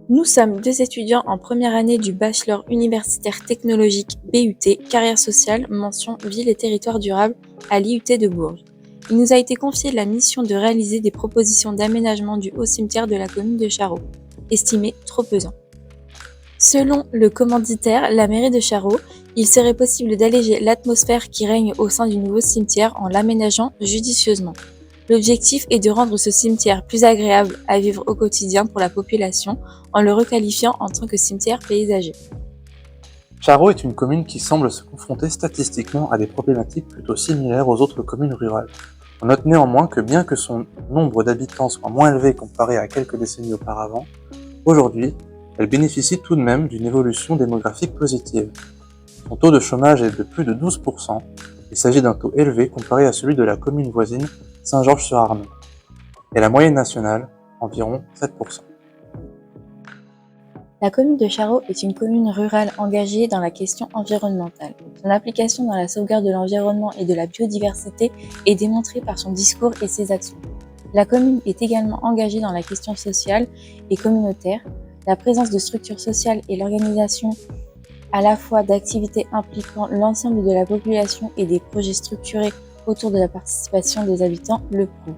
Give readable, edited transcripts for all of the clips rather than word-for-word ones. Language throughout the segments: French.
Nous sommes deux étudiants en première année du bachelor universitaire technologique BUT, carrière sociale, mention ville et territoire durable à l'IUT de Bourges. Il nous a été confié la mission de réaliser des propositions d'aménagement du haut cimetière de la commune de Charroux, estimé trop pesant. Selon le commanditaire, la mairie de Charroux, il serait possible d'alléger l'atmosphère qui règne au sein du nouveau cimetière en l'aménageant judicieusement. L'objectif est de rendre ce cimetière plus agréable à vivre au quotidien pour la population en le requalifiant en tant que cimetière paysager. Charroux est une commune qui semble se confronter statistiquement à des problématiques plutôt similaires aux autres communes rurales. On note néanmoins que bien que son nombre d'habitants soit moins élevé comparé à quelques décennies auparavant, aujourd'hui, elle bénéficie tout de même d'une évolution démographique positive. Son taux de chômage est de plus de 12%. Il s'agit d'un taux élevé comparé à celui de la commune voisine Saint-Georges-sur-Arnon. Et la moyenne nationale, environ 7%. La commune de Charroux est une commune rurale engagée dans la question environnementale. Son application dans la sauvegarde de l'environnement et de la biodiversité est démontrée par son discours et ses actions. La commune est également engagée dans la question sociale et communautaire. La présence de structures sociales et l'organisation à la fois d'activités impliquant l'ensemble de la population et des projets structurés autour de la participation des habitants le prouvent.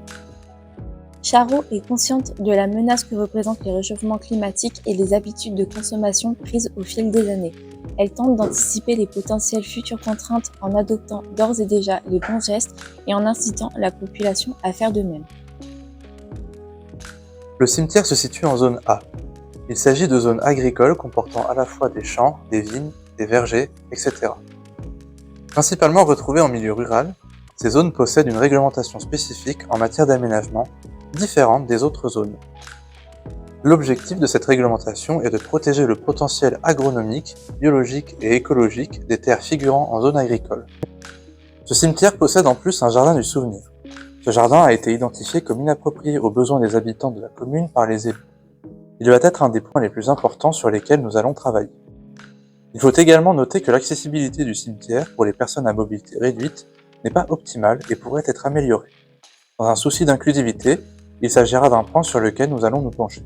Charroux est consciente de la menace que représentent les réchauffements climatiques et les habitudes de consommation prises au fil des années. Elle tente d'anticiper les potentielles futures contraintes en adoptant d'ores et déjà les bons gestes et en incitant la population à faire de même. Le cimetière se situe en zone A. Il s'agit de zones agricoles comportant à la fois des champs, des vignes, des vergers, etc. Principalement retrouvées en milieu rural, ces zones possèdent une réglementation spécifique en matière d'aménagement, différente des autres zones. L'objectif de cette réglementation est de protéger le potentiel agronomique, biologique et écologique des terres figurant en zone agricole. Ce cimetière possède en plus un jardin du souvenir. Ce jardin a été identifié comme inapproprié aux besoins des habitants de la commune par les élus. Il va être un des points les plus importants sur lesquels nous allons travailler. Il faut également noter que l'accessibilité du cimetière pour les personnes à mobilité réduite n'est pas optimale et pourrait être améliorée. Dans un souci d'inclusivité, il s'agira d'un point sur lequel nous allons nous pencher.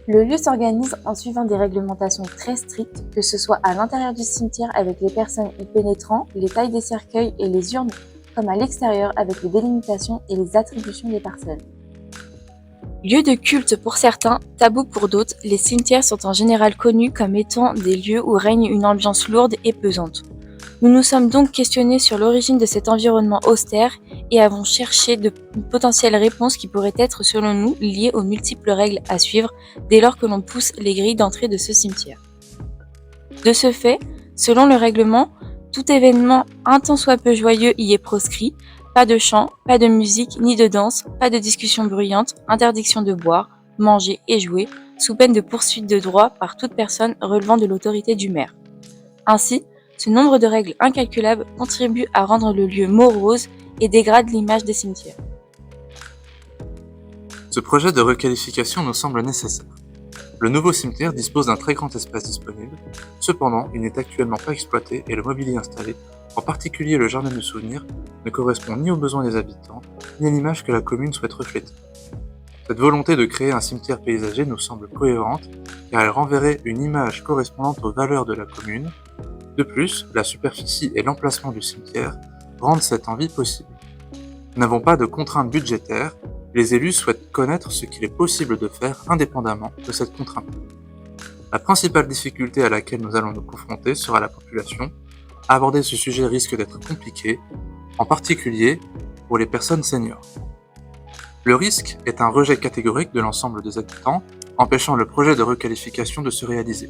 Le lieu s'organise en suivant des réglementations très strictes, que ce soit à l'intérieur du cimetière avec les personnes y pénétrant, les tailles des cercueils et les urnes, comme à l'extérieur avec les délimitations et les attributions des parcelles. Lieu de culte pour certains, tabou pour d'autres, les cimetières sont en général connus comme étant des lieux où règne une ambiance lourde et pesante. Nous nous sommes donc questionnés sur l'origine de cet environnement austère et avons cherché de potentielles réponses qui pourraient être, selon nous, liées aux multiples règles à suivre dès lors que l'on pousse les grilles d'entrée de ce cimetière. De ce fait, selon le règlement, tout événement un tant soit peu joyeux y est proscrit, pas de chant, pas de musique ni de danse, pas de discussion bruyante, interdiction de boire, manger et jouer, sous peine de poursuite de droit par toute personne relevant de l'autorité du maire. Ainsi, ce nombre de règles incalculables contribue à rendre le lieu morose et dégrade l'image des cimetières. Ce projet de requalification nous semble nécessaire. Le nouveau cimetière dispose d'un très grand espace disponible, cependant il n'est actuellement pas exploité et le mobilier installé, en particulier le jardin de souvenirs, ne correspond ni aux besoins des habitants, ni à l'image que la commune souhaite refléter. Cette volonté de créer un cimetière paysager nous semble cohérente, car elle renverrait une image correspondante aux valeurs de la commune. De plus, la superficie et l'emplacement du cimetière rendent cette envie possible. Nous n'avons pas de contraintes budgétaires, les élus souhaitent connaître ce qu'il est possible de faire indépendamment de cette contrainte. La principale difficulté à laquelle nous allons nous confronter sera la population. Aborder ce sujet risque d'être compliqué, en particulier pour les personnes seniors. Le risque est un rejet catégorique de l'ensemble des habitants, empêchant le projet de requalification de se réaliser.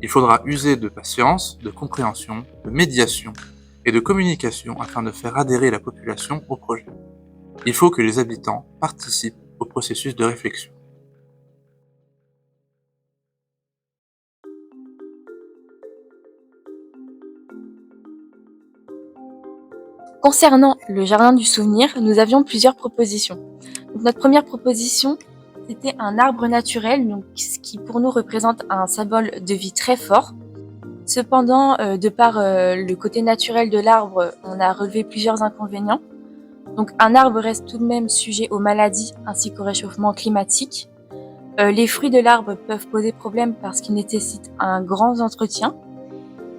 Il faudra user de patience, de compréhension, de médiation et de communication afin de faire adhérer la population au projet. Il faut que les habitants participent au processus de réflexion. Concernant le jardin du souvenir, nous avions plusieurs propositions. Donc, notre première proposition, c'était un arbre naturel, donc, ce qui pour nous représente un symbole de vie très fort. Cependant, de par le côté naturel de l'arbre, on a relevé plusieurs inconvénients. Donc un arbre reste tout de même sujet aux maladies ainsi qu'au réchauffement climatique. Les fruits de l'arbre peuvent poser problème parce qu'ils nécessitent un grand entretien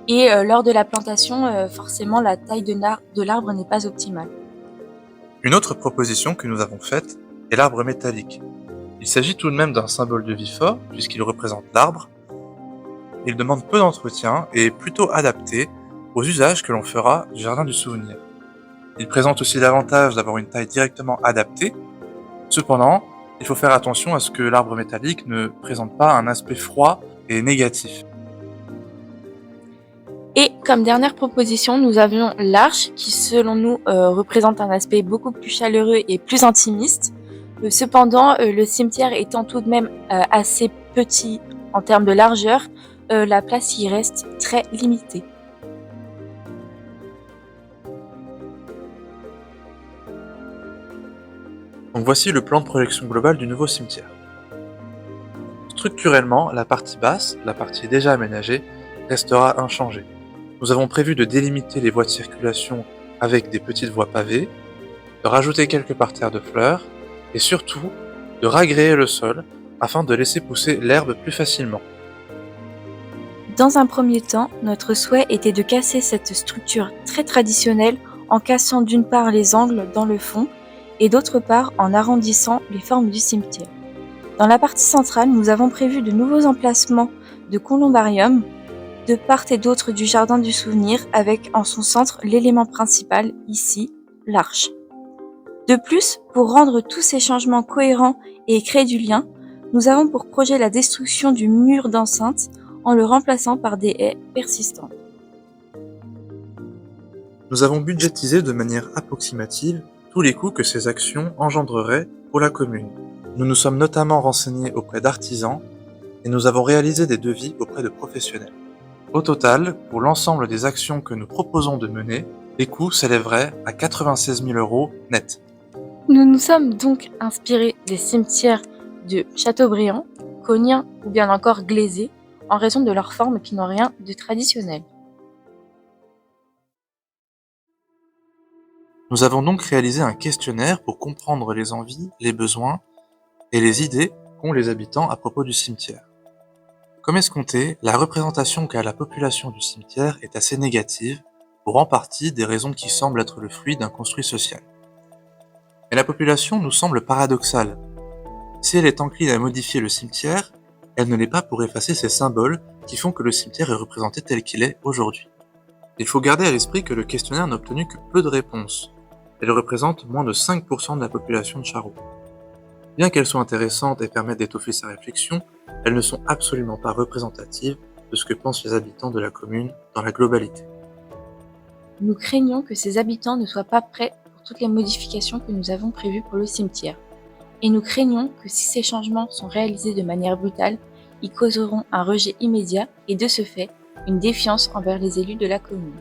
et lors de la plantation, forcément la taille de l'arbre n'est pas optimale. Une autre proposition que nous avons faite est l'arbre métallique. Il s'agit tout de même d'un symbole de vie fort, puisqu'il représente l'arbre. Il demande peu d'entretien et est plutôt adapté aux usages que l'on fera du jardin du souvenir. Il présente aussi l'avantage d'avoir une taille directement adaptée. Cependant, il faut faire attention à ce que l'arbre métallique ne présente pas un aspect froid et négatif. Et comme dernière proposition, nous avions l'arche qui, selon nous, représente un aspect beaucoup plus chaleureux et plus intimiste. Cependant, le cimetière étant tout de même assez petit en termes de largeur, la place y reste très limitée. Donc voici le plan de projection globale du nouveau cimetière. Structurellement, la partie basse, la partie déjà aménagée, restera inchangée. Nous avons prévu de délimiter les voies de circulation avec des petites voies pavées, de rajouter quelques parterres de fleurs, et surtout de ragréer le sol afin de laisser pousser l'herbe plus facilement. Dans un premier temps, notre souhait était de casser cette structure très traditionnelle en cassant d'une part les angles dans le fond et d'autre part en arrondissant les formes du cimetière. Dans la partie centrale, nous avons prévu de nouveaux emplacements de columbarium de part et d'autre du jardin du souvenir avec en son centre l'élément principal, ici, l'arche. De plus, pour rendre tous ces changements cohérents et créer du lien, nous avons pour projet la destruction du mur d'enceinte en le remplaçant par des haies persistantes. Nous avons budgétisé de manière approximative tous les coûts que ces actions engendreraient pour la commune. Nous nous sommes notamment renseignés auprès d'artisans et nous avons réalisé des devis auprès de professionnels. Au total, pour l'ensemble des actions que nous proposons de mener, les coûts s'élèveraient à 96 000 € net. Nous nous sommes donc inspirés des cimetières de Châteaubriand, Cognien ou bien encore Glazé en raison de leur forme qui n'ont rien de traditionnel. Nous avons donc réalisé un questionnaire pour comprendre les envies, les besoins et les idées qu'ont les habitants à propos du cimetière. Comme escompté, la représentation qu'a la population du cimetière est assez négative, pour en partie des raisons qui semblent être le fruit d'un construit social. Mais la population nous semble paradoxale. Si elle est encline à modifier le cimetière, elle ne l'est pas pour effacer ces symboles qui font que le cimetière est représenté tel qu'il est aujourd'hui. Il faut garder à l'esprit que le questionnaire n'a obtenu que peu de réponses. Elle représente moins de 5% de la population de Charroux. Bien qu'elles soient intéressantes et permettent d'étoffer sa réflexion, elles ne sont absolument pas représentatives de ce que pensent les habitants de la commune dans la globalité. Nous craignons que ces habitants ne soient pas prêts pour toutes les modifications que nous avons prévues pour le cimetière. Et nous craignons que si ces changements sont réalisés de manière brutale, ils causeront un rejet immédiat et de ce fait, une défiance envers les élus de la commune.